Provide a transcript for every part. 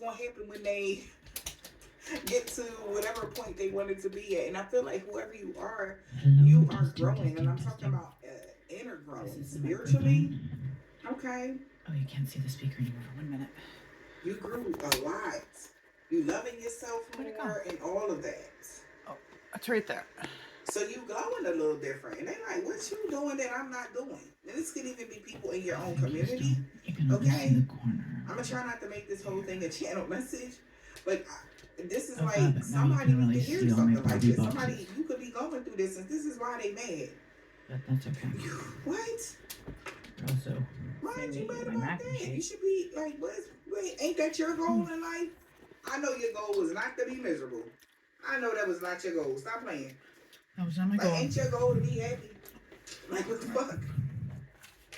going to happen when they get to whatever point they wanted to be at. And I feel like whoever Hello, you are testing, growing. And testing, I'm talking testing. about inner This growing. is the Spiritually, microphone. okay, Oh, you can't see the speaker anymore. 1 minute. you grew a lot. You loving yourself more and all of that. Oh, it's right there. So you glowing a little different. And they like, what you doing that I'm not doing? And this could even be people in your own community. You can only see Okay? the corner. I'm going to try not to make this whole thing a channel message. But this is Oh, like, God, but now you somebody can need really to hear see all my something like Barbie this. boxes. Somebody, you could be going through this and this is why they mad. But that's okay. What? You're also Why aren't you mad my about mac and that? You cheese. should be like, wait, ain't that your goal in life? I know your goal was not to be miserable. I know that was not your goal. Stop playing. That was not my Like, goal. ain't your goal to be happy? Like, what the fuck?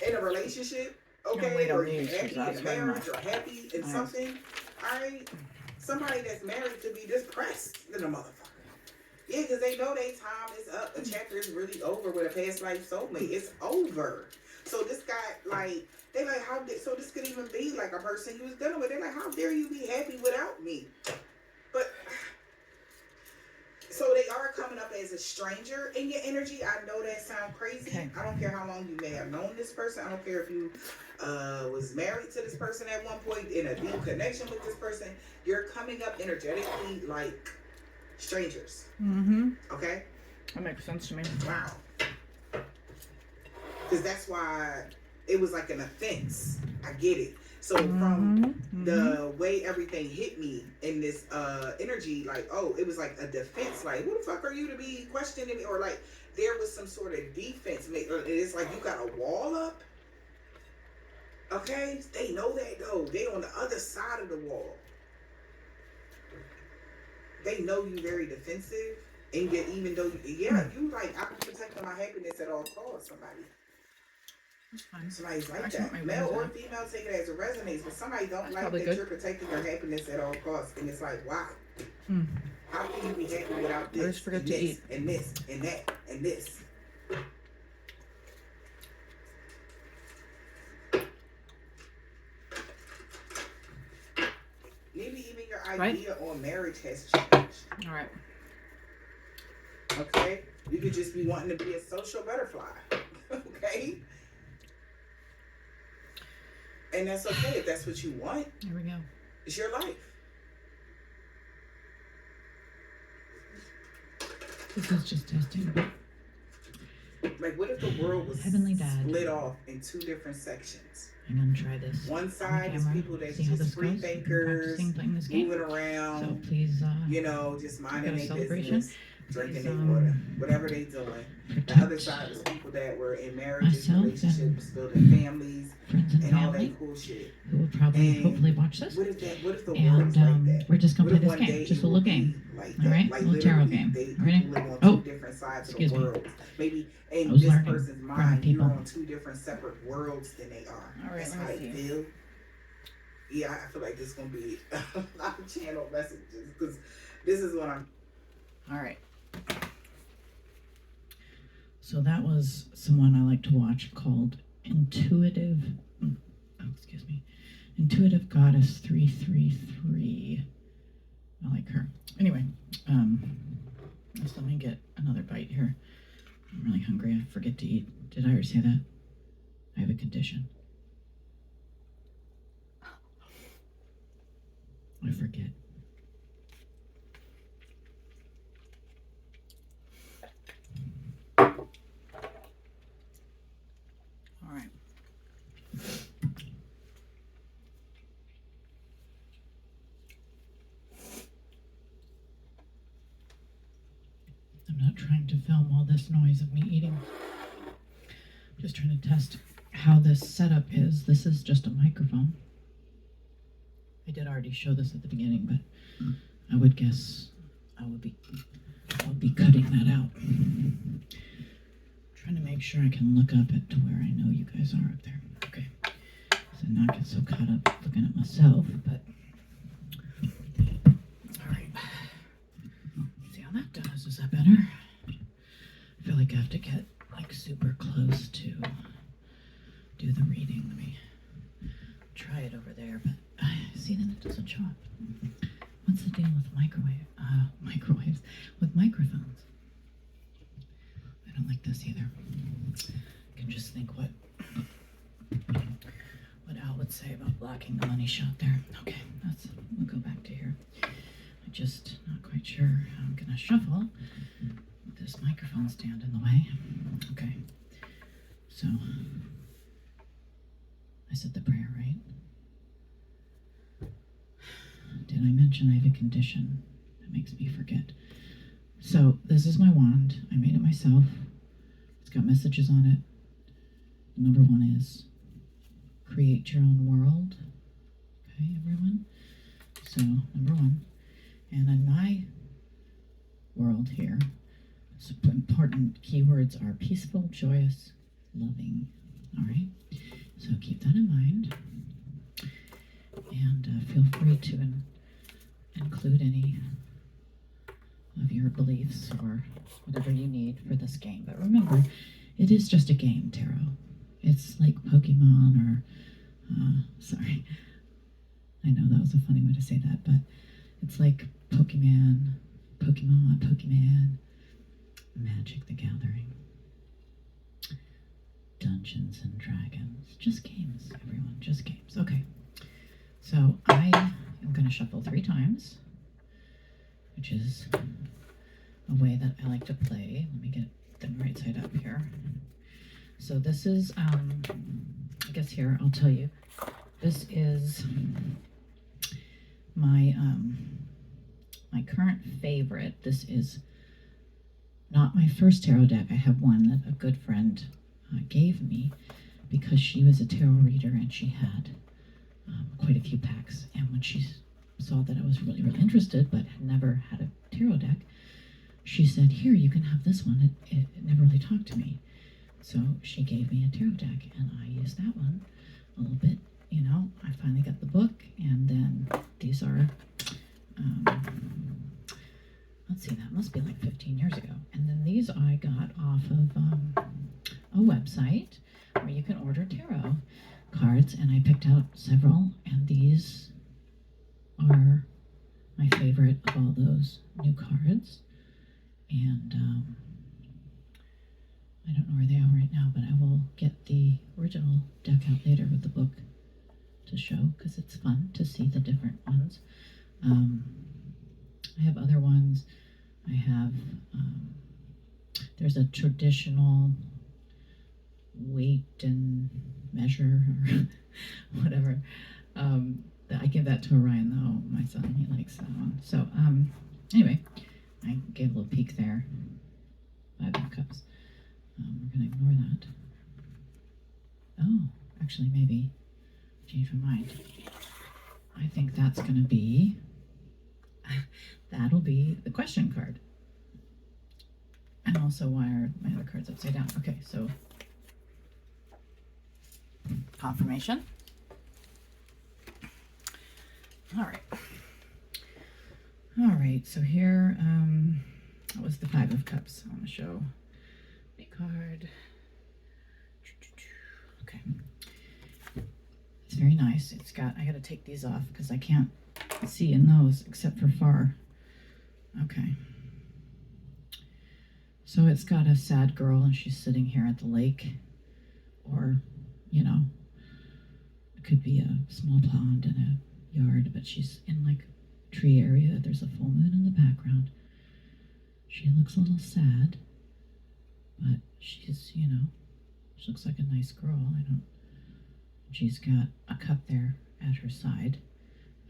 In a relationship, okay, or you happy in a marriage, or happy in something, alright? Somebody that's married could be depressed than a motherfucker. Yeah, because they know their time is up. The chapter is really over with a past life soulmate. It's over. So this guy, like, they like, so this could even be like a person you was dealing with. They're like, how dare you be happy without me? But, so they are coming up as a stranger in your energy. I know that sounds crazy. Okay. I don't care how long you may have known this person. I don't care if you was married to this person at one point, in a deep connection with this person. You're coming up energetically like strangers. Mm-hmm. Okay? That makes sense to me. Wow. Because that's why it was like an offense. I get it. So from the way everything hit me in this energy, like, oh, it was like a defense. Like, who the fuck are you to be questioning me? Or like there was some sort of defense. It's like you got a wall up. Okay? They know that though. They on the other side of the wall. They know you very defensive. And yet even though, you like, I'm protecting my happiness at all costs, somebody. That's fine. Somebody's like that. Male or female, take it as it resonates, but somebody don't like that you're protecting their happiness at all costs. And it's like, wow. How can you be happy without this? I just forget to eat. And this, and that, and this. Maybe even your idea on marriage has changed. All right. Okay? You could just be wanting to be a social butterfly. Okay? And that's okay if that's what you want. Here we go. It's your life. This is just testing. Like, what if the world was split off in two different sections? I'm gonna try this. One side is people that's just free thinkers, moving around, so please, just minding their celebration. business, drinking their water, whatever they doing. The other side is people that were in marriages, relationships, building families, and all that cool shit. Who will probably, hopefully, watch this. What if the world was like that? We're just gonna play this game, just a little game. All right, a little tarot game. Ready? Oh, different sides of the world. Maybe in this person's mind, you're on two different separate worlds than they are. All right, that's how they feel. Yeah, I feel like this is gonna be a lot of channel messages because this is what I'm. All right. So that was someone I like to watch called Intuitive Goddess 333. I like her. Anyway, just let me get another bite here. I'm really hungry. I forget to eat. Did I already say that? I have a condition. I forget. All right. I'm not trying to film all this noise of me eating. I'm just trying to test how this setup is. This is just a microphone. I did already show this at the beginning, but I would guess I'll be cutting that out. Trying to make sure I can look up to where I know you guys are up there. Okay. So not get so caught up looking at myself, but all right. See how that does. Is that better? I feel like I have to get like super close to do the reading. Let me try it over there, but see, then it Switch off. What's the deal with microwaves? With microphones? I don't like this either. I can just think what Al would say about blocking the money shot there. Okay, we'll go back to here. I'm just not quite sure how I'm gonna shuffle with this microphone stand in the way. Okay, so I said the prayer, right? Did I mention I have a condition that makes me forget? So this is my wand. I made it myself. It's got messages on it. Number one is create your own world. Okay, everyone? So, number one. And in my world here, some important keywords are peaceful, joyous, loving. All right? So keep that in mind. And feel free to include any of your beliefs or whatever you need for this game. But remember, it is just a game, tarot. It's like Pokemon or, sorry, I know that was a funny way to say that, but it's like Pokemon, Magic the Gathering, Dungeons and Dragons. Just games, everyone, just games. Okay, so I am going to shuffle 3 times, which is a way that I like to play. Let me get them right side up here. So this is, I guess here, I'll tell you, this is my current favorite. This is not my first tarot deck. I have one that a good friend gave me because she was a tarot reader and she had quite a few packs. And when she saw that I was really, really interested but had never had a tarot deck, she said, here, you can have this one. It never really talked to me. So she gave me a tarot deck, and I used that one a little bit. You know, I finally got the book, and then these are, let's see, that must be like 15 years ago. And then these I got off of a website where you can order tarot cards, and I picked out several, and these are my favorite of all those new cards. And I don't know where they are right now, but I will get the original deck out later with the book to show, because it's fun to see the different ones. I have other ones. I have, there's a traditional weight and measure or whatever. I give that to Orion though, my son, he likes that one. So anyway, I gave a little peek there. 5 of Cups. We're going to ignore that. Oh, actually, maybe change my mind. I think that's going to be, that'll be the question card. And also, why are my other cards upside down? Okay, so confirmation. All right. All right, so here, that was the 5 of Cups. I want to show a card. Okay. It's very nice. It's got, I got to take these off because I can't see in those except for far. Okay. So it's got a sad girl and she's sitting here at the lake, or, you know, it could be a small pond in a yard, but she's in like tree area. There's a full moon in the background. She looks a little sad, but she's, you know, she looks like a nice girl. She's got a cup there at her side,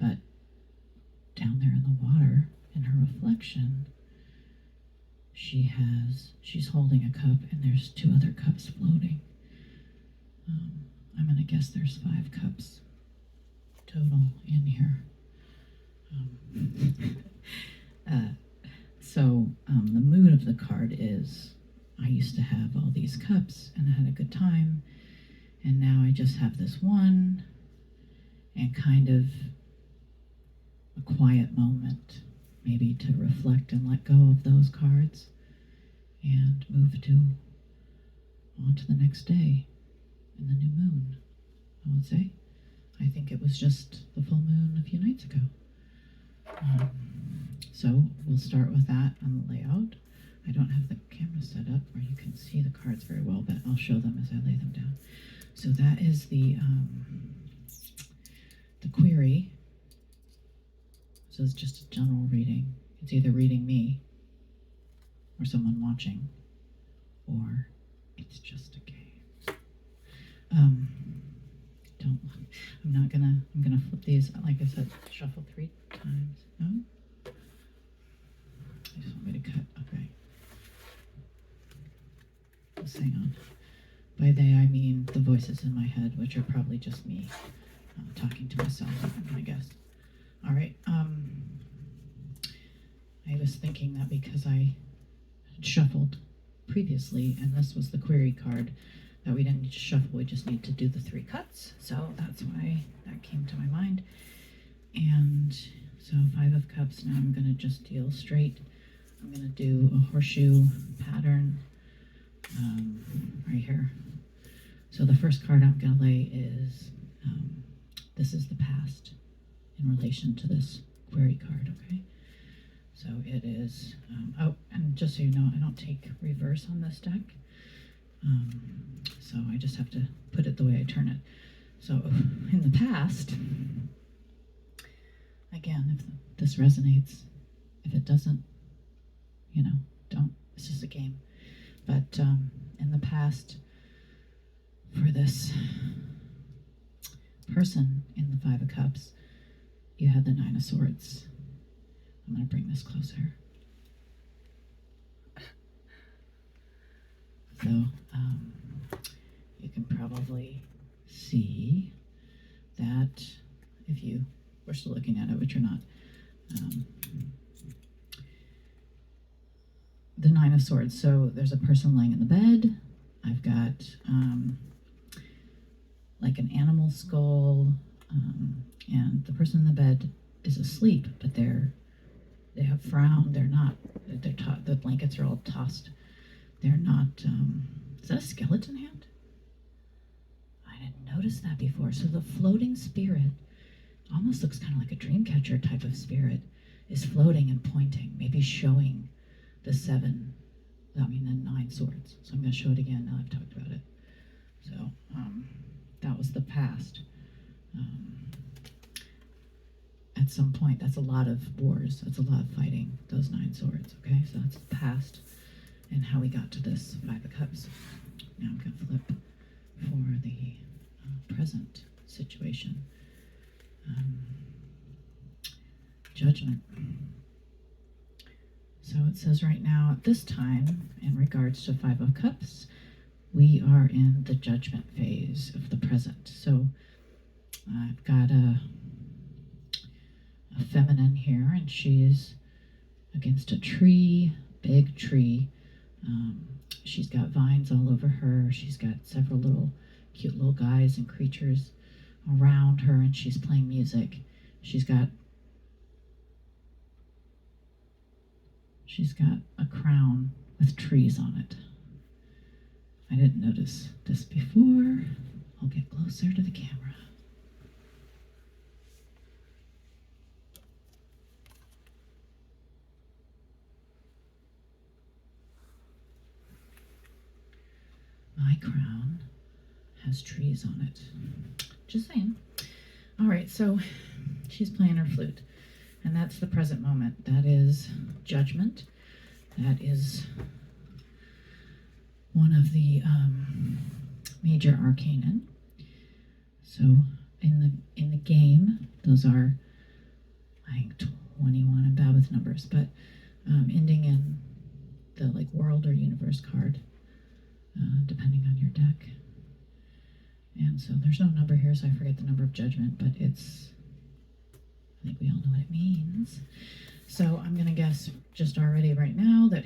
but down there in the water, in her reflection, she's holding a cup and there's 2 other cups floating. I'm gonna guess there's 5 cups total in here. So the mood of the card is, I used to have all these cups and I had a good time, and now I just have this one, and kind of a quiet moment, maybe to reflect and let go of those cards and move on to the next day in the new moon, I would say. I think it was just the full moon a few nights ago. So we'll start with that on the layout. I don't have the camera set up where you can see the cards very well, but I'll show them as I lay them down. So that is the query. So it's just a general reading. It's either reading me or someone watching, or it's just a game. I'm gonna flip these, like I said, shuffle 3 times. No? I just want me to cut, okay. Just hang on. By they, I mean the voices in my head, which are probably just me talking to myself, I guess. All right, I was thinking that because I had shuffled previously, and this was the query card, that we didn't need to shuffle, we just need to do the 3 cuts. So that's why that came to my mind. And so 5 of Cups, now I'm gonna just deal straight. I'm gonna do a horseshoe pattern right here. So the first card I'm gonna lay is, this is the past in relation to this query card, okay? So it is, oh, and just so you know, I don't take reverse on this deck. So I just have to put it the way I turn it. So in the past, again, if this resonates, if it doesn't, you know, don't, it's just a game. But in the past, for this person in the 5 of Cups, you had the 9 of Swords. I'm going to bring this closer. So you can probably see that if you were still looking at it, which you're not, the 9 of Swords. So there's a person laying in the bed. I've got like an animal skull, and the person in the bed is asleep, but they have frowned. They're not. The blankets are all tossed. They're not. Is that a skeleton hand? I didn't notice that before. So the floating spirit almost looks kind of like a dream catcher type of spirit, is floating and pointing, maybe showing the 9 swords. So I'm going to show it again now I've talked about it. So that was the past. At some point, that's a lot of wars. That's a lot of fighting, those 9 swords, okay? So that's the past and how we got to this 5 of Cups. Now I'm going to flip for the present situation. Judgment. So it says right now, at this time, in regards to 5 of Cups, we are in the judgment phase of the present. So I've got a feminine here, and she's against a tree, big tree. She's got vines all over her. She's got several cute little guys and creatures around her, and she's playing music. She's got a crown with trees on it. I didn't notice this before. I'll get closer to the camera. My crown has trees on it. Just saying. All right, so she's playing her flute, and that's the present moment. That is judgment. That is one of the major arcana. So in the game, those are, I think, 21. I'm bad with numbers, but ending in the world or universe card, depending on your deck. And so there's no number here, so I forget the number of judgment, but I think we all know what it means. So I'm going to guess just already right now that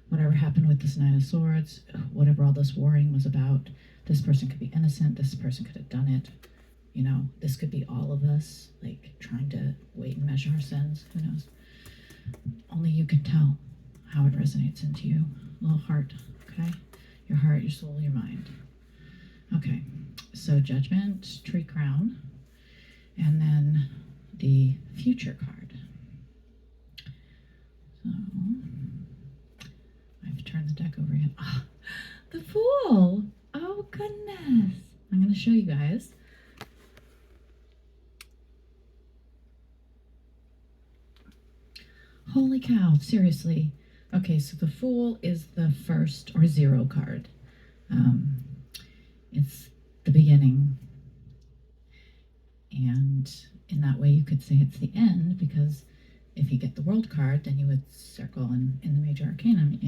whatever happened with this 9 of Swords, whatever all this warring was about, this person could be innocent, this person could have done it. You know, this could be all of us, trying to weight and measure our sins. Who knows? Only you can tell how it resonates into you. Little heart, okay? Your heart, your soul, your mind. Okay, So Judgment, Tree Crown, and then the Future card. So I've turned the deck over again. Ah, the Fool! Oh goodness! I'm going to show you guys. Holy cow, seriously. Okay, so the Fool is the first or 0 card. It's the beginning. And in that way, you could say it's the end, because if you get the World card, then you would circle in the major arcanum,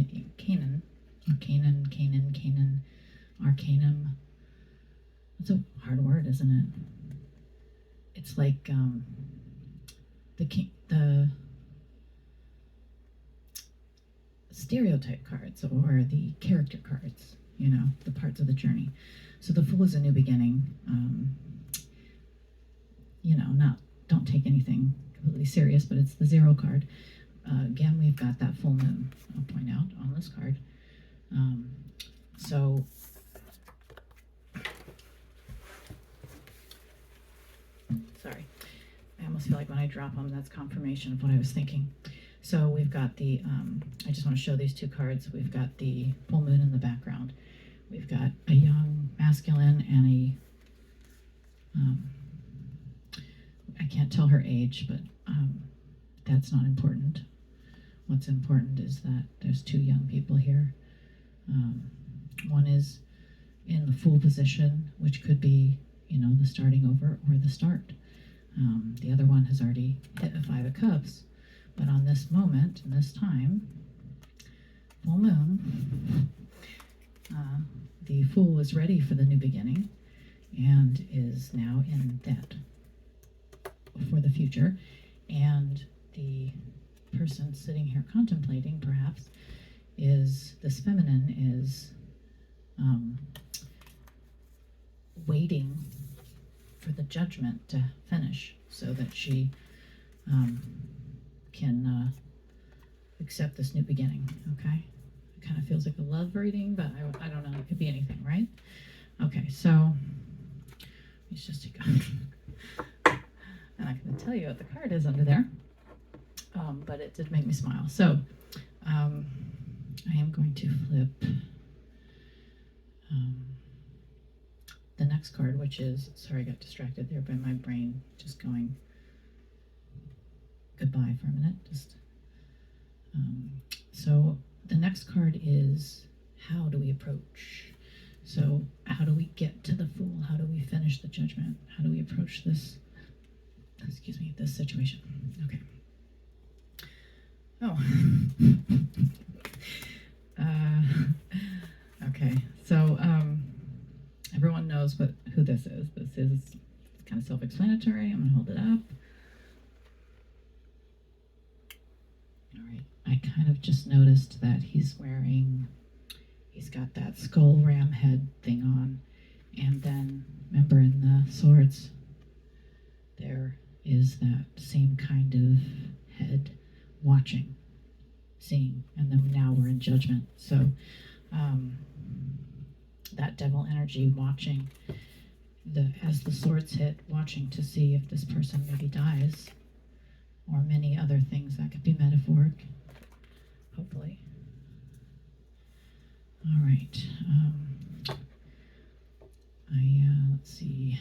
arcanum. It's a hard word, isn't it? It's like the stereotype cards or the character cards, the parts of the journey. So the Fool is a new beginning. Don't take anything completely serious, but it's the 0 card. Again, we've got that full moon, I'll point out, on this card. So sorry, I almost feel like when I drop them, that's confirmation of what I was thinking. So we've got the, I just want to show these 2 cards. We've got the full moon in the background. We've got a young masculine and I can't tell her age, but that's not important. What's important is that there's 2 young people here. One is in the Fool position, which could be, the starting over or the start. The other one has already hit a 5 of Cups. But on this moment, in this time, full moon, the Fool is ready for the new beginning and is now in that for the future. And the person sitting here contemplating, perhaps, is this feminine is waiting for the Judgment to finish so that she can accept this new beginning. Okay, it kind of feels like a love reading, but I don't know, it could be anything, right? Okay, so it's just a card. And I can tell you what the card is under there, but it did make me smile. So I am going to flip the next card, which is, sorry, I got distracted there by my brain just going goodbye for a minute. So the next card is, how do we approach? So how do we get to the Fool? How do we finish the Judgment? How do we approach this situation? Okay. Oh. Okay. So everyone knows who this is. This is kind of self-explanatory. I'm going to hold it up. All right. I kind of just noticed that he's got that skull ram head thing on. And then, remember, in the swords, there is that same kind of head watching, seeing, and then now we're in Judgment. So that devil energy watching, as the swords hit, watching to see if this person maybe dies, or many other things that could be metaphoric, hopefully. All right. Let's see.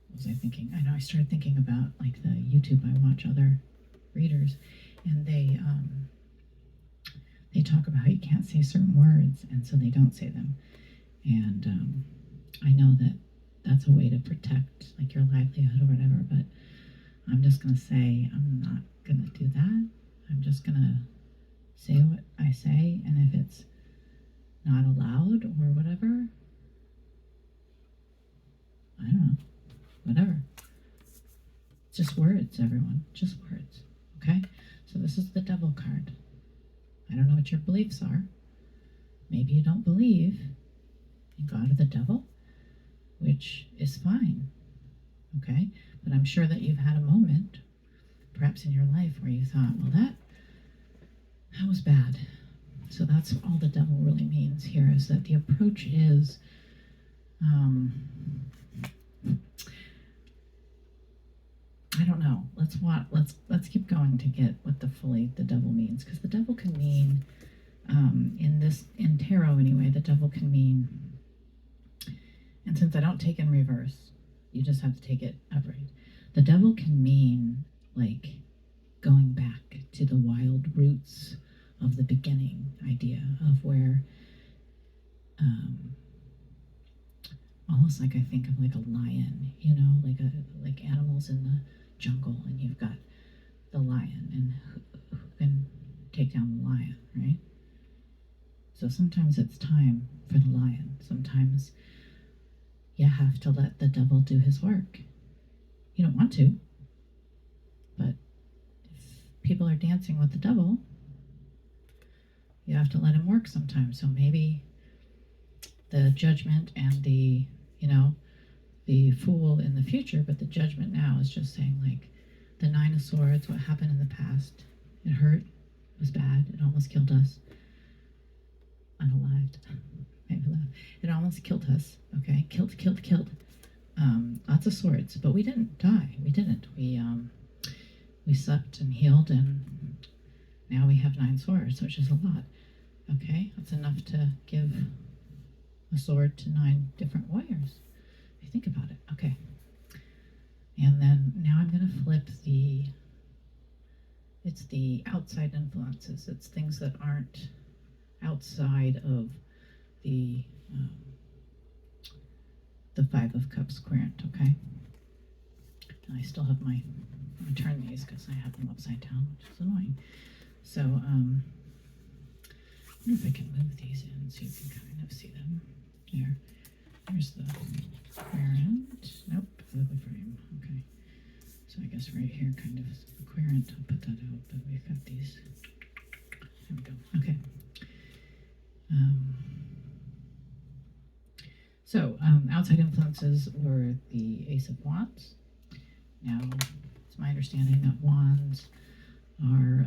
What was I thinking? I know I started thinking about like the YouTube I watch other readers, and they talk about how you can't say certain words, and so they don't say them. And I know that that's a way to protect like your livelihood or whatever, but I'm just gonna say I'm not gonna do that. I'm just gonna say what I say, and if it's not allowed or whatever, I don't know, whatever. Just words, everyone, just words, okay? So this is the Devil card. I don't know what your beliefs are. Maybe you don't believe in God or the devil, which is fine, okay? But I'm sure that you've had a moment, perhaps in your life, where you thought, well, that was bad. So that's all the devil really means here, is that the approach is I don't know. Let's keep going to get what the devil means, because the devil can mean in tarot anyway, the devil can mean, and since I don't take in reverse, you just have to take it upright. The devil can mean like going back to the wild roots of the beginning idea of where almost like I think of like a lion, like animals in the jungle, and you've got the lion, and who can take down the lion, right? So sometimes it's time for the lion. Sometimes you have to let the devil do his work. You don't want to, but if people are dancing with the devil, you have to let him work sometimes. So maybe the judgment and the fool in the future, but the judgment now is just saying, like, the Nine of Swords, what happened in the past, it hurt, it was bad, it almost killed us. Unalived. It almost killed us, okay? Killed. Lots of swords, but we didn't die. We didn't. We slept and healed, and now we have 9 swords, which is a lot, okay? That's enough to give a sword to 9 different warriors. If you think about it, okay. And then now I'm going to flip it's the outside influences. It's things that aren't outside of the 5 of Cups querent, okay? And I still have I'm going to turn these because I have them upside down, which is annoying. So, I wonder if I can move these in so you can kind of see them. There's the querent. Nope, the frame. Okay. So I guess right here kind of is the querent. I'll put that out, but we've got these. There we go. Okay. So outside influences were the Ace of Wands. Now, it's my understanding that wands are,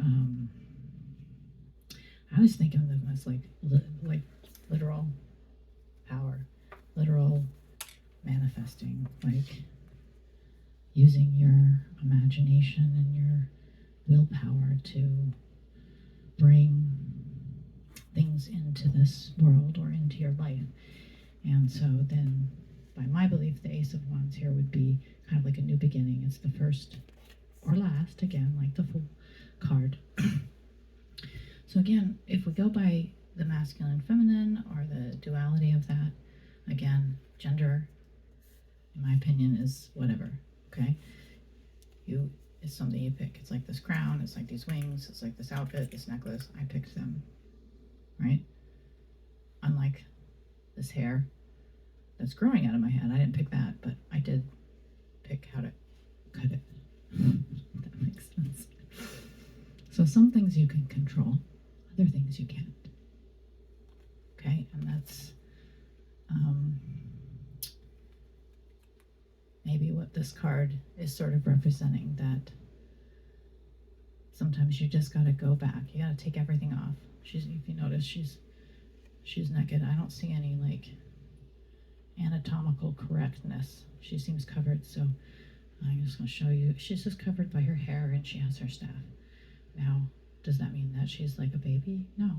I always think of them as like literal power, literal manifesting, like using your imagination and your willpower to bring things into this world or into your life. And so then, by my belief, the Ace of Wands here would be kind of like a new beginning. It's the first or last, again, like the Fool card. So again, if we go by the masculine, feminine, or the duality of that, again, gender, in my opinion, is whatever, okay? It's something you pick. It's like this crown, it's like these wings, it's like this outfit, this necklace. I picked them, right? Unlike this hair that's growing out of my head. I didn't pick that, but I did pick how to cut it. That makes sense. So some things you can control, other things you can't. Okay, and that's maybe what this card is sort of representing, that sometimes you just gotta go back. You gotta take everything off. If you notice, she's naked. I don't see any like anatomical correctness. She seems covered, so I'm just gonna show you. She's just covered by her hair, and she has her staff. Now, does that mean that she's like a baby? No.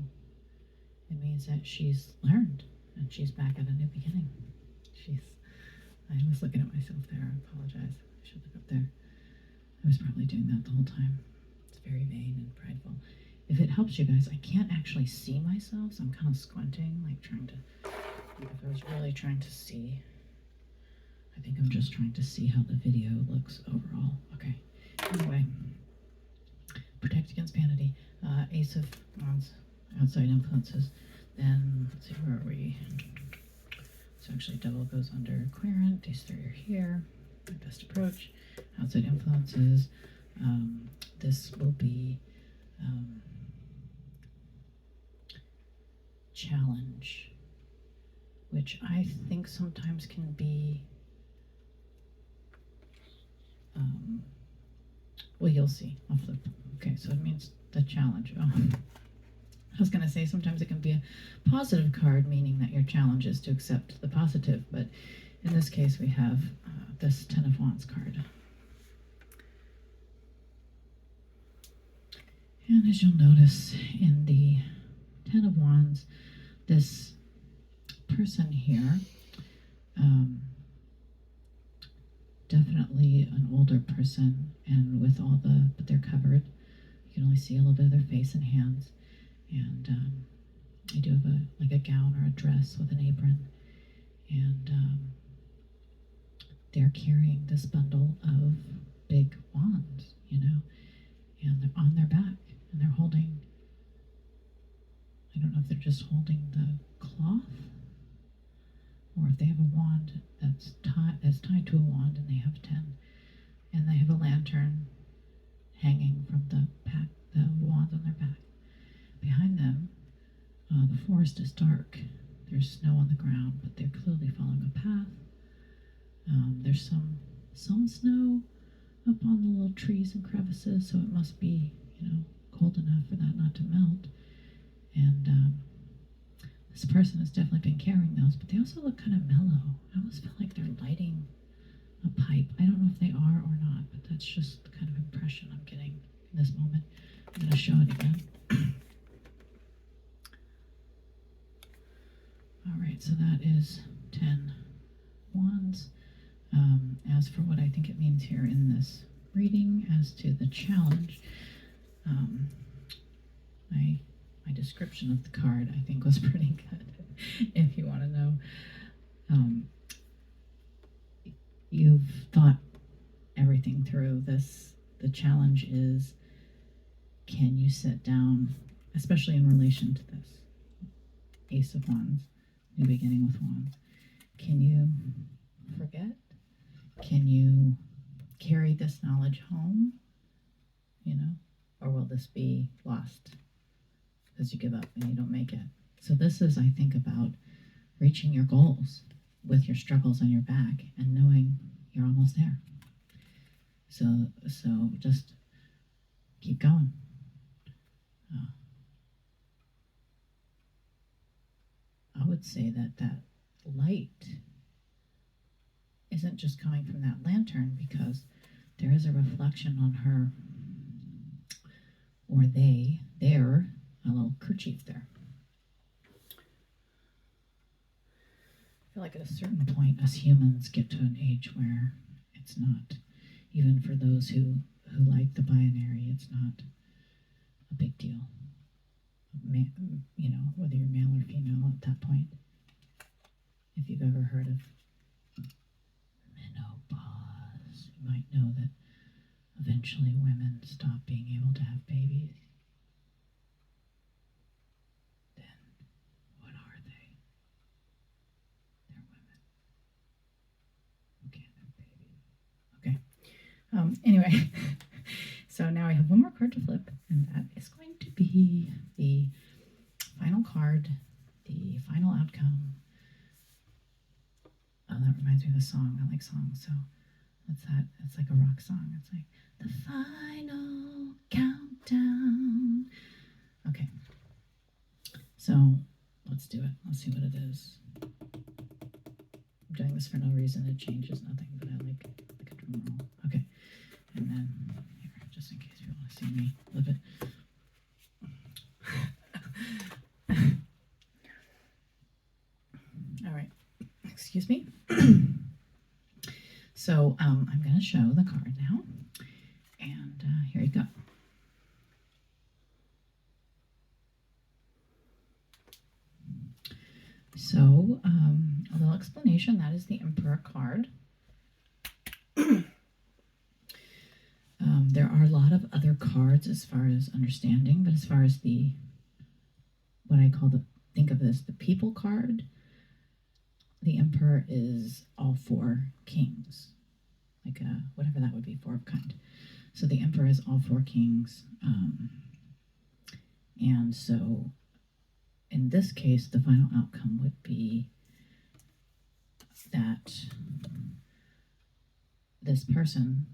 It means that she's learned, and she's back at a new beginning. I was looking at myself there. I apologize. I should look up there. I was probably doing that the whole time. It's very vain and prideful. If it helps you guys, I can't actually see myself, so I'm kind of squinting, like trying to, if I was really trying to see, I think I'm just trying to see how the video looks overall. Okay, anyway, protect against vanity, Ace of Wands, outside influences, then, let's see, where are we? So actually, devil goes under querent, these 3 are here, my best approach, outside influences, this will be, challenge, which I think sometimes can be, well, you'll see. I'll flip. Okay, so it means the challenge. Oh, I was going to say sometimes it can be a positive card, meaning that your challenge is to accept the positive, but in this case we have this Ten of Wands card. And as you'll notice in the Ten of Wands, this person here, definitely an older person, and with all the, but they're covered. You can only see a little bit of their face and hands. And they do have a gown or a dress with an apron. And they're carrying this bundle of big wands, you know, and they're on their back, and they're holding, I don't know if they're just holding the cloth, or if they have a wand that's tied to a wand, and they have 10, and they have a lantern hanging from the wands on their back. Behind them, the forest is dark. There's snow on the ground, but they're clearly following a path. There's some snow up on the little trees and crevices, so it must be, you know, cold enough for that not to melt. And this person has definitely been carrying those, but they also look kind of mellow. I almost feel like they're lighting a pipe. I don't know if they are or not, but that's just the kind of impression I'm getting in this moment. I'm going to show it again. All right, so that is 10 wands. As for what I think it means here in this reading, as to the challenge, my description of the card I think was pretty good. If you want to know, you've thought everything through. The challenge is, can you sit down, especially in relation to this Ace of Wands, new beginning with wands. Can you forget? Can you carry this knowledge home? You know, or will this be lost because you give up and you don't make it? So this is, I think, about reaching your goals with your struggles on your back and knowing you're almost there. So just keep going. I would say that light isn't just coming from that lantern, because there is a reflection on her, or they're a little kerchief there. I feel like at a certain point, us humans get to an age where it's not, even for those who like the binary, it's not a big deal. You know, whether you're male or female at that point. If you've ever heard of menopause, you might know that eventually women stop being able to have babies. Then what are they? They're women who can't have babies. Okay. Anyway, so now I have one more card to flip, and that is going to be the final card, the final outcome. Oh, that reminds me of a song. I like songs, so what's that? It's like a rock song. It's like the final countdown. Okay, so let's do it. Let's see what it is. I'm doing this for no reason. It changes nothing, but I like a drum roll. Okay, and then here, just in case you want to see me flip it. All right, excuse me. So I'm going to show the card now, and here you go. So a little explanation, that is the Emperor card. There are a lot of other cards as far as understanding, but as far as what I call think of this, the people card, the Emperor is all 4 kings, like whatever that would be, 4 of kind. So the Emperor is all 4 kings, and so in this case, the final outcome would be that this person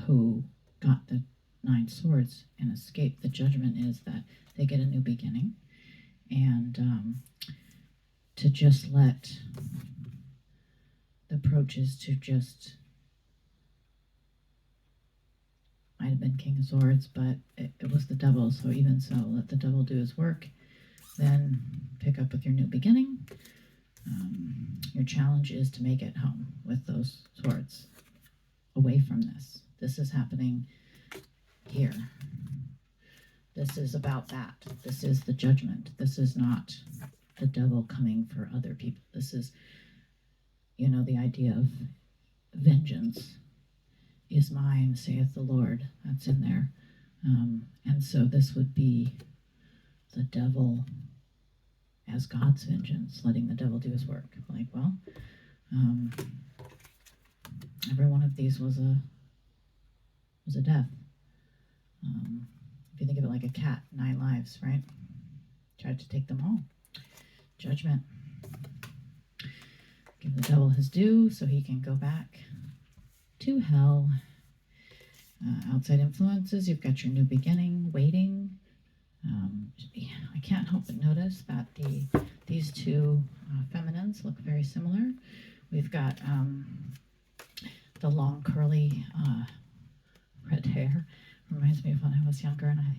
who got the 9 swords and escape the judgment is that they get a new beginning. And to just let the approach is to just, might have been King of Swords, but it was the devil. So even so, let the devil do his work. Then pick up with your new beginning. Your challenge is to make it home with those swords, away from this. This is happening here. This is about that. This is the judgment. This is not the devil coming for other people. This is, the idea of vengeance is mine, saith the Lord. That's in there. And so this would be the devil as God's vengeance, letting the devil do his work. Like, well, every one of these was a death. If you think of it like a cat, 9 lives, right? Tried to take them all. Judgment. Give the devil his due so he can go back to hell. Outside influences, you've got your new beginning, waiting. I can't help but notice that these two feminines look very similar. We've got the long curly red hair. Reminds me of when I was younger and I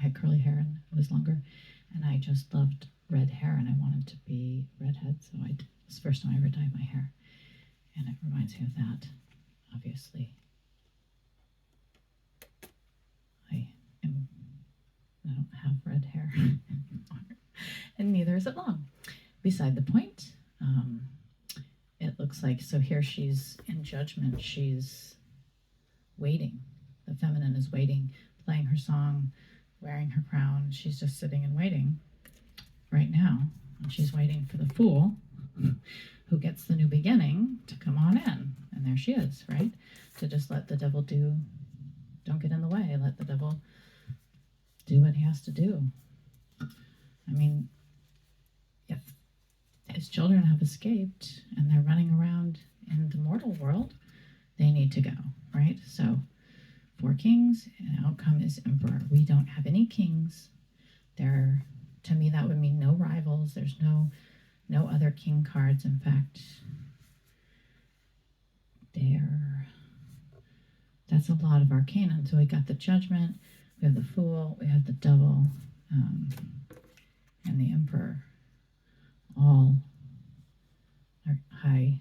had curly hair and it was longer, and I just loved red hair and I wanted to be redhead, so it was the first time I ever dyed my hair, and it reminds me of that. Obviously, I don't have red hair anymore, and neither is it long. Beside the point, it looks like, so here she's in judgment, she's waiting. The feminine is waiting, playing her song, wearing her crown. She's just sitting and waiting right now. And she's waiting for the fool who gets the new beginning to come on in. And there she is, right? To just let the devil don't get in the way. Let the devil do what he has to do. I mean, if his children have escaped and they're running around in the mortal world, they need to go, right? So 4 kings, and outcome is emperor. We don't have any kings. To me, that would mean no rivals. There's no other king cards. In fact, that's a lot of arcana. So we got the judgment, we have the fool, we have the devil, and the emperor. All are high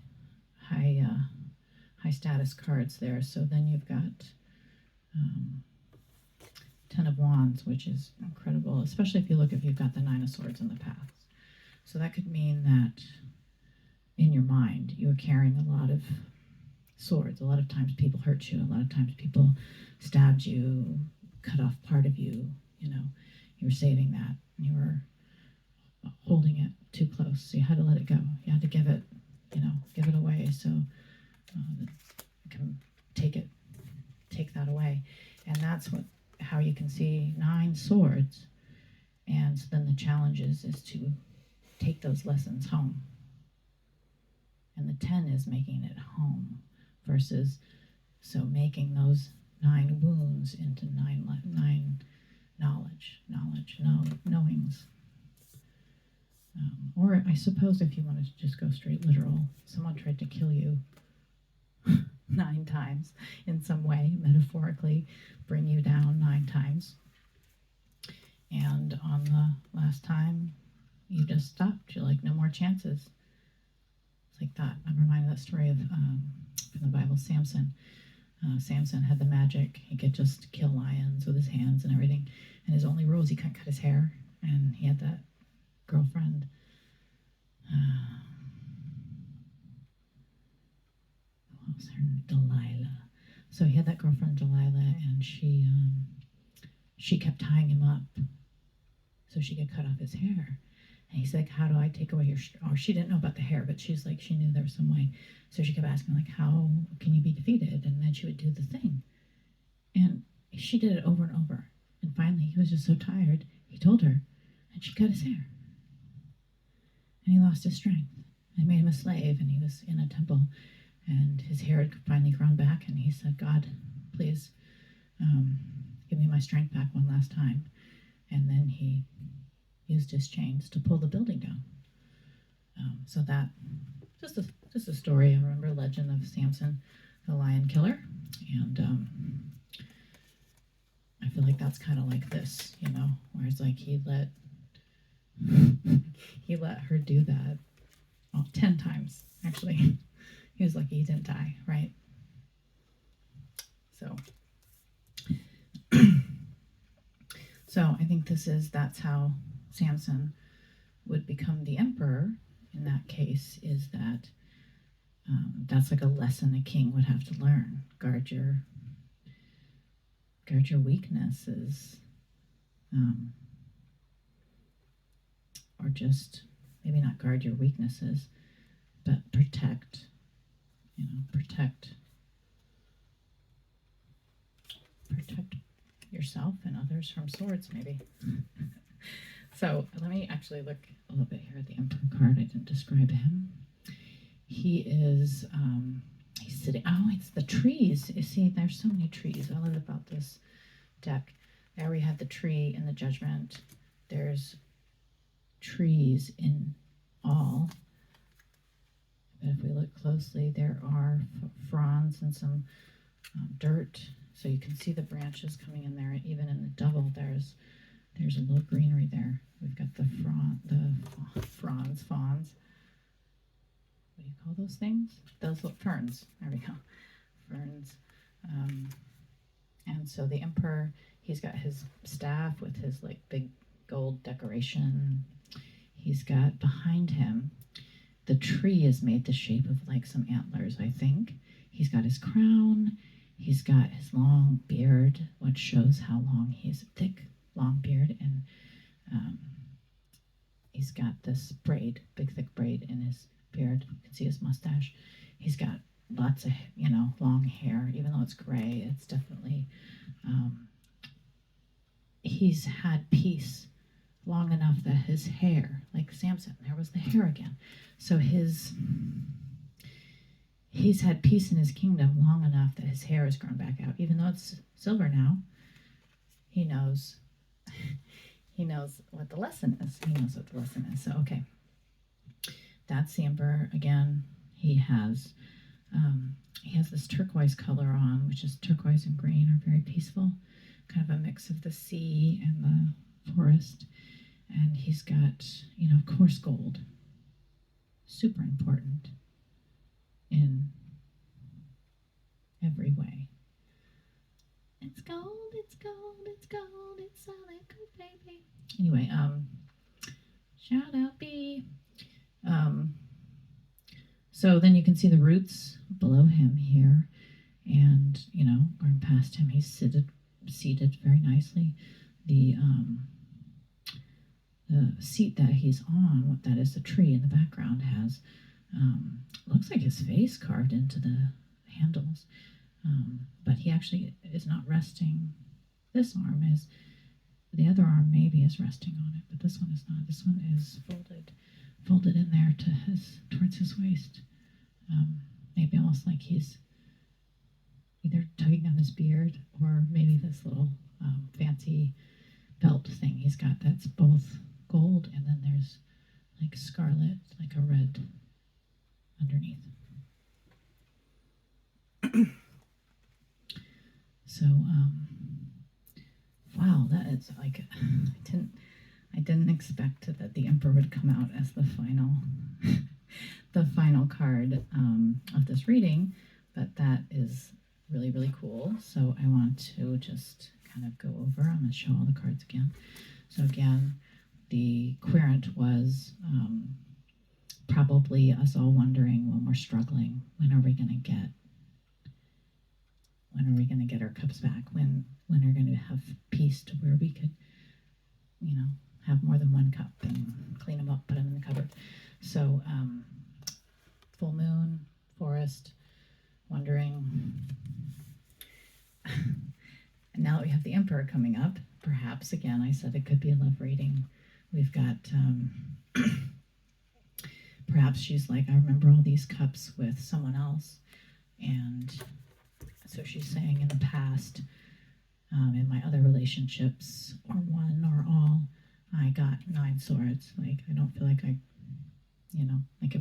status cards there. So then you've got 10 of Wands, which is incredible, especially if you've got the 9 of Swords in the paths. So that could mean that in your mind, you are carrying a lot of swords. A lot of times people hurt you. A lot of times people stabbed you, cut off part of you. You were saving that. You were holding it too close. So you had to let it go. You had to give it away. So you can take that away. And that's how you can see 9 swords. And so then the challenge is to take those lessons home. And the 10 is making it home versus making those 9 wounds into 9 knowings. Or I suppose if you wanted to just go straight literal, someone tried to kill you 9 times in some way, metaphorically, bring you down 9 times. And on the last time, you just stopped. You're like, no more chances. It's like that. I'm reminded of that story of from the Bible, Samson. Samson had the magic. He could just kill lions with his hands and everything. And his only rule is he couldn't cut his hair. And he had that girlfriend. What was her name? Delilah. So he had that girlfriend, Delilah, and she kept tying him up so she could cut off his hair. And he's like, how do I take away your... Or she didn't know about the hair, but she's like, she knew there was some way. So she kept asking, like, how can you be defeated? And then she would do the thing. And she did it over and over. And finally, he was just so tired, he told her, and she cut his hair. And he lost his strength. They made him a slave, and he was in a temple. And his hair had finally grown back, and he said, God, please, give me my strength back one last time. And then he used his chains to pull the building down. So that, just a story. I remember legend of Samson, the lion killer. And I feel like that's kind of like this, where it's like he let her do that 10 times, actually. He was lucky he didn't die, right? So I think that's how Samson would become the emperor. In that case, is that that's like a lesson a king would have to learn. Guard your weaknesses, or just maybe not guard your weaknesses, but protect yourself and others from swords, maybe. So let me actually look a little bit here at the Emperor card. I didn't describe him. He is, he's sitting, it's the trees. You see, there's so many trees. I love about this deck. There we had the tree in the Judgment. There's trees in all. But if we look closely, there are fronds and some dirt. So you can see the branches coming in there. Even in the double, there's a little greenery there. We've got the fronds. What do you call those things? Those look ferns. There we go. Ferns. And so the emperor, he's got his staff with his like big gold decoration. He's got behind him, the tree is made the shape of like some antlers, I think. He's got his crown. He's got his long beard, which shows how long he's thick, long beard, and he's got this braid, big thick braid in his beard. You can see his mustache. He's got lots of, long hair, even though it's gray. It's definitely, he's had peace long enough that his hair, like Samson, there was the hair again. So he's had peace in his kingdom long enough that his hair has grown back out, even though it's silver now. He knows what the lesson is. So, okay. That's the emperor. Again, he has this turquoise color on, which is turquoise and green are very peaceful, kind of a mix of the sea and the forest. And he's got, of course, gold. Super important in every way. It's gold, it's gold, it's gold, it's solid gold, baby. Anyway, shout out B. So then you can see the roots below him here, and going past him, he's seated very nicely. The seat that he's on, that is the tree in the background, has looks like his face carved into the handles, but he actually is not resting. This arm is, the other arm maybe is resting on it, but this one is not. This one is folded in there towards his waist, maybe almost like he's either tugging on his beard or maybe this little fancy belt thing he's got that's both gold and then there's like scarlet, like a red underneath. So wow, that is like, I didn't expect that the emperor would come out as the final card of this reading, but that is really, really cool. So I want to just kind of go over. I'm going to show all the cards again. So again, the querent was probably us all wondering when we're struggling, when are we going to get our cups back? When are we going to have peace to where we could, have more than one cup and clean them up, put them in the cupboard. So full moon, forest, wondering. And now that we have the emperor coming up, perhaps, again, I said it could be a love reading. We've got, perhaps she's like, I remember all these cups with someone else. And so she's saying in the past, In my other relationships, or one or all, I got 9 swords. Like, I don't feel like like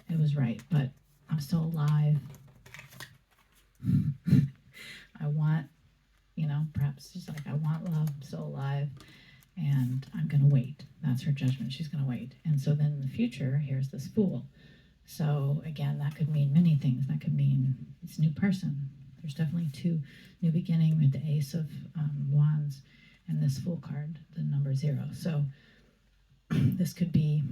it was right, but I'm still alive. I want, perhaps she's like, I want love, I'm still alive, and I'm going to wait. That's her judgment. She's going to wait. And so then in the future, here's this fool. So again, that could mean many things. That could mean it's a new person. There's definitely 2, new beginning with the Ace of Wands and this Fool card, the number 0. So this could be,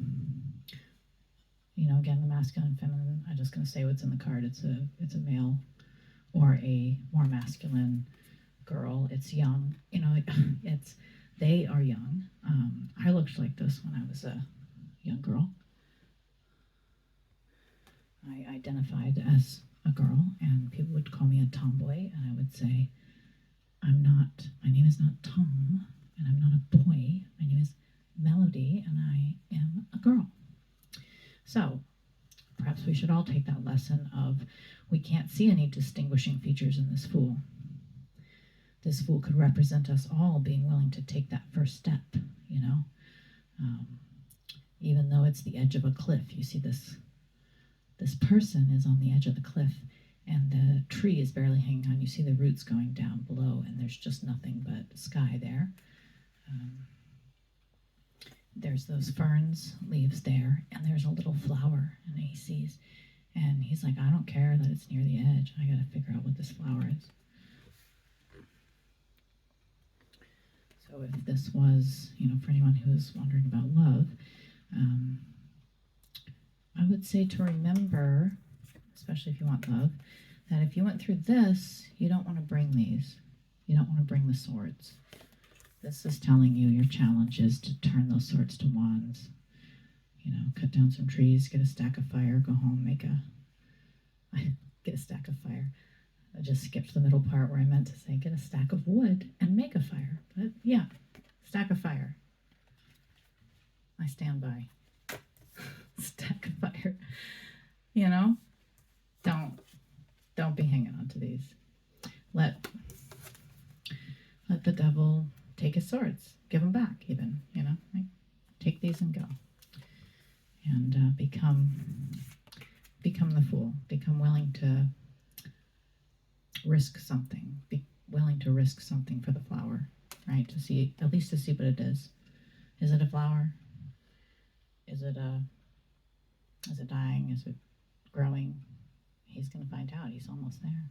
again, the masculine and feminine. I'm just going to say what's in the card. It's a male or a more masculine girl. It's young. They are young. I looked like this when I was a young girl. I identified as a girl, and people would call me a tomboy, and I would say, my name is not Tom, and I'm not a boy. My name is Melody, and I am a girl. So perhaps we should all take that lesson of, we can't see any distinguishing features in this fool. This fool could represent us all being willing to take that first step, even though it's the edge of a cliff. You see this person is on the edge of the cliff, and the tree is barely hanging on. You see the roots going down below, and there's just nothing but sky there. There's those ferns, leaves there, and there's a little flower, and he sees, and he's like, I don't care that it's near the edge. I got to figure out what this flower is. So if this was, for anyone who's wondering about love, I would say to remember, especially if you want love, that if you went through this, you don't want to bring these. You don't want to bring the swords. This is telling you your challenge is to turn those swords to wands. Cut down some trees, get a stack of fire, go home, get a stack of fire. I just skipped the middle part where I meant to say get a stack of wood and make a fire. But yeah, stack of fire. I stand by. Stack of fire. Don't be hanging on to these. Let the devil take his swords. Give them back, even, like, take these and go. And become the fool. Become willing to risk something. Be willing to risk something for the flower, right? At least to see what it is. Is it a flower? Is it dying? Is it growing? He's going to find out. He's almost there.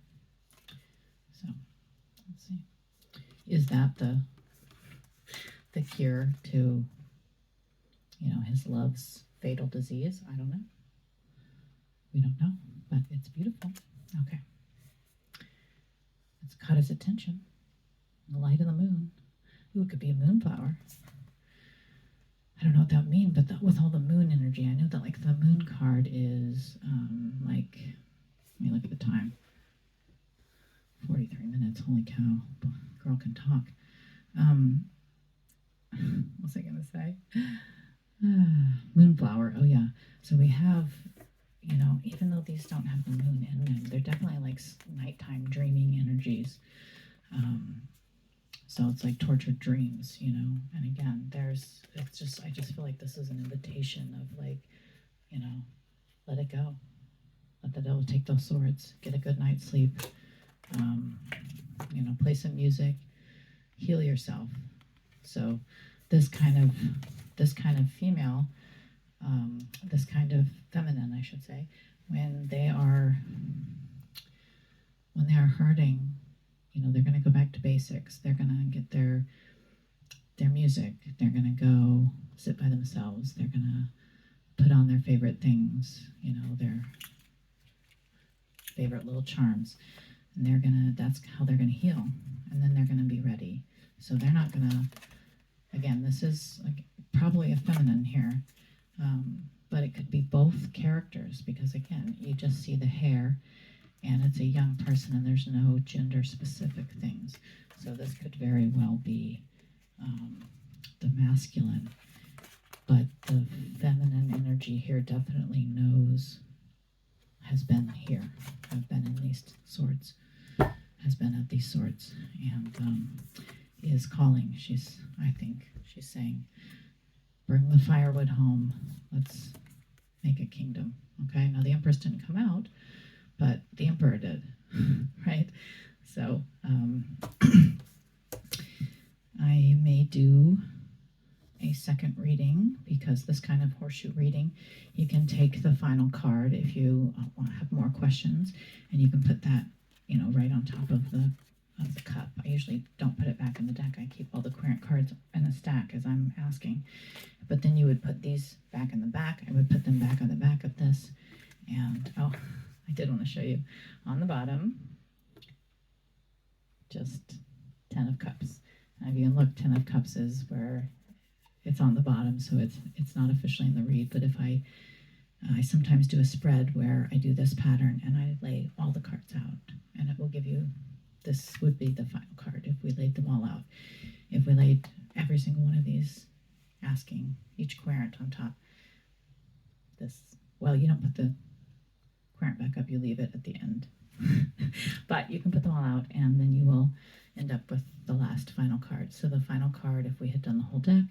So, let's see. Is that the cure to, his love's fatal disease? I don't know. We don't know, but it's beautiful. Okay. It's caught his attention. The light of the moon. Ooh, it could be a moonflower. I don't know what that would mean, but with all the moon energy, I know that the moon card is let me look at the time. 43 minutes. Holy cow! Girl can talk. What was I gonna say? Moonflower. Oh yeah. So we have, even though these don't have the moon in them, they're definitely like nighttime dreaming energies. So it's like tortured dreams, and again, I just feel like this is an invitation of let it go. Let the devil take those swords, get a good night's sleep, play some music, heal yourself. So this kind of female, this kind of feminine, I should say, when they are hurting, they're going to go back to basics. They're going to get their music. They're going to go sit by themselves. They're going to put on their favorite things, their favorite little charms. And that's how they're going to heal. And then they're going to be ready. So they're not going to, again, this is probably a feminine here, but it could be both characters because, again, you just see the hair and it's a young person and there's no gender specific things. So this could very well be the masculine, but the feminine energy here definitely has been here, have been in these swords, has been at these swords, and is calling. I think she's saying, bring the firewood home. Let's make a kingdom. Okay, now the Empress didn't come out, but the Emperor did, right? So I may do a second reading, because this kind of horseshoe reading, you can take the final card if you want to have more questions, and you can put that, right on top of the cup. I usually don't put it back in the deck. I keep all the querent cards in a stack as I'm asking. But then you would put these back in the back. I would put them back on the back of this. And, I did want to show you on the bottom, just 10 of cups. And if you can look, 10 of cups is where it's on the bottom, so it's not officially in the read. But if I sometimes do a spread where I do this pattern and I lay all the cards out, and it will give you, this would be the final card if we laid them all out. If we laid every single one of these, asking each querent on top, you don't put the querent back up, you leave it at the end. But you can put them all out, and then you will end up with the last final card. So the final card, if we had done the whole deck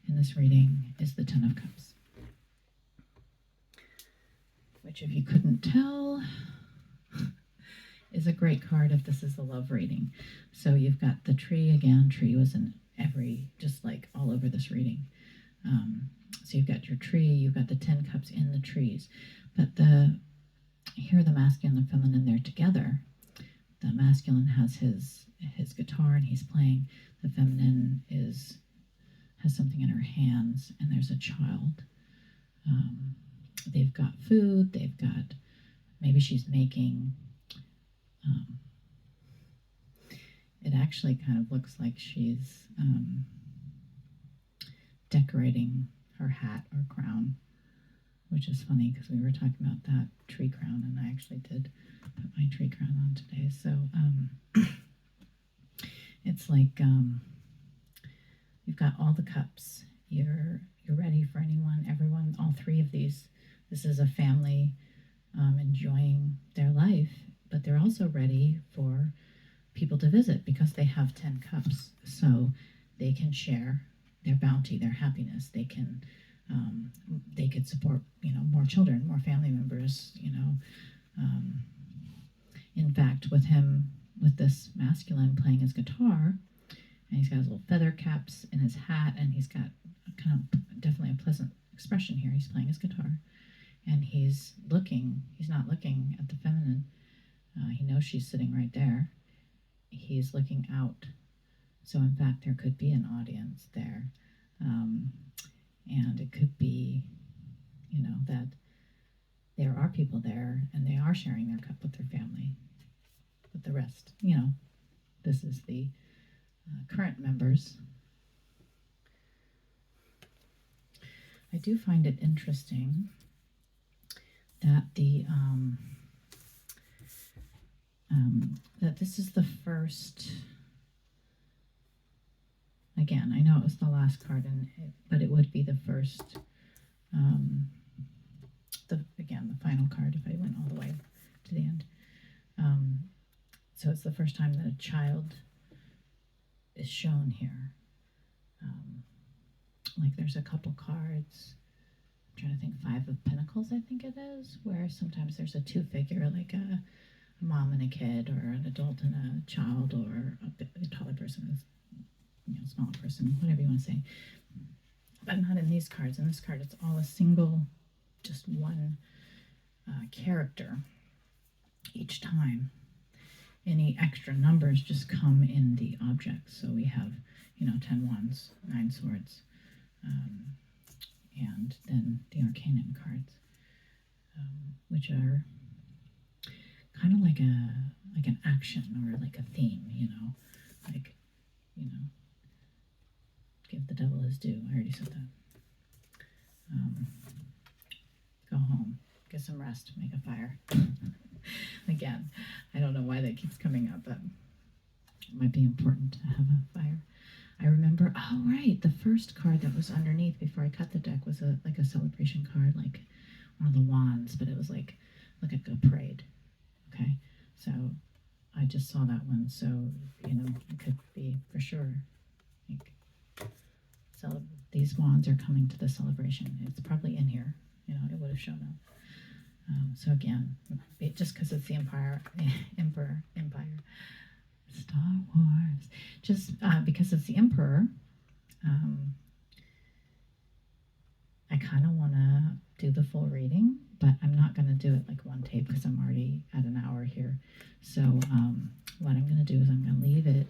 in this reading, is the 10 of Cups. Which, if you couldn't tell, is a great card if this is a love reading. So you've got the tree again. Tree was in just like all over this reading. So you've got your tree, you've got the 10 cups in the trees. But here the masculine and the feminine, they're together. The masculine has his guitar and he's playing. The feminine has something in her hands, and there's a child. They've got food, maybe she's making, it actually kind of looks like she's decorating her hat or crown, which is funny because we were talking about that tree crown, and I actually did put my tree crown on today. So it's like you've got all the cups. You're ready for everyone. All three of these. This is a family enjoying their life, but they're also ready for people to visit because they have 10 cups. So they can share their bounty, their happiness. They could support, more children, more family members, In fact, with this masculine playing his guitar, and he's got his little feather caps in his hat, and he's got definitely a pleasant expression here. He's playing his guitar, and he's not looking at the feminine. He knows she's sitting right there. He's looking out. So in fact, there could be an audience there. And it could be, that there are people there and they are sharing their cup with their family. But the rest, this is the current members. I do find it interesting that that this is the first. Again, I know it was the last card, but it would be the first. The final card. If I went all the way to the end, so it's the first time that a child is shown here. Like there's a couple cards. I'm trying to think. 5 of Pentacles, I think it is, where sometimes there's a 2 figure, like a mom and a kid, or an adult and a child, or a taller person is. Smaller person, whatever you want to say, but not in these cards. In this card, it's all a single, just one character each time. Any extra numbers just come in the objects. So we have, 10 wands, 9 swords, and then the Arcanum cards, which are kind of like an action or like a theme, give the devil his due. I already said that. Go home, get some rest, make a fire. Again, I don't know why that keeps coming up, but it might be important to have a fire. I remember, the first card that was underneath before I cut the deck was a celebration card, like one of the wands, but it was like a parade. Okay, so I just saw that one, so you know it could be for sure. Like, these wands are coming to the celebration. It's probably in here. You know, it would have shown up. So again, just because it's the Empire, Star Wars, just because it's the Emperor, I kind of want to do the full reading, but I'm not going to do it like one tape because I'm already at an hour here. So what I'm going to do is I'm going to leave it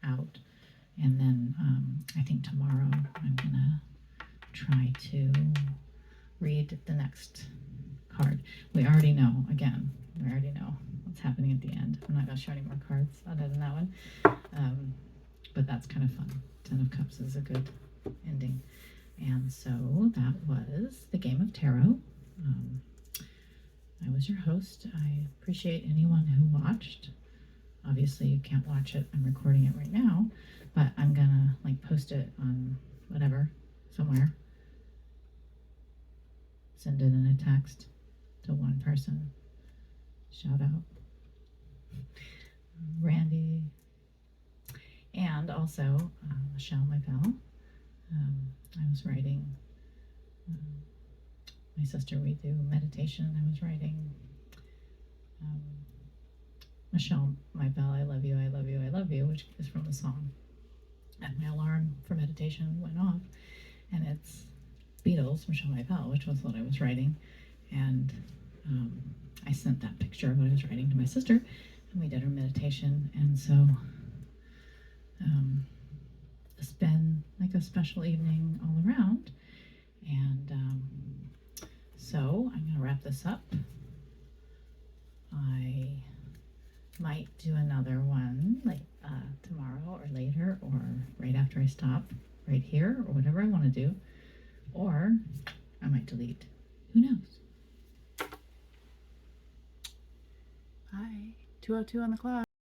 out, and then I think tomorrow I'm going to try to read the next card. We already know what's happening at the end. I'm not going to show any more cards other than that one, but that's kind of fun. 10 of Cups is a good ending. And so that was the Game of Tarot. I was your host. I appreciate anyone who watched. Obviously you can't watch it. I'm recording it right now, but I'm gonna like post it on whatever, somewhere. Send it in a text to one person. Shout out Randy, and also Michelle Mybell. I was writing, my sister, we do meditation. I was writing Michelle Mybell, I love you, I love you, I love you, which is from the song. And my alarm for meditation went off, and it's Beatles, Michelle Mybell, which was what I was writing. And I sent that picture of what I was writing to my sister, and we did our meditation. And so it's been like a special evening all around. And so I'm going to wrap this up. I might do another one like tomorrow or later, or right after I stop right here, or whatever I want to do. Or I might delete. Who knows? Hi, 2:02 on the clock.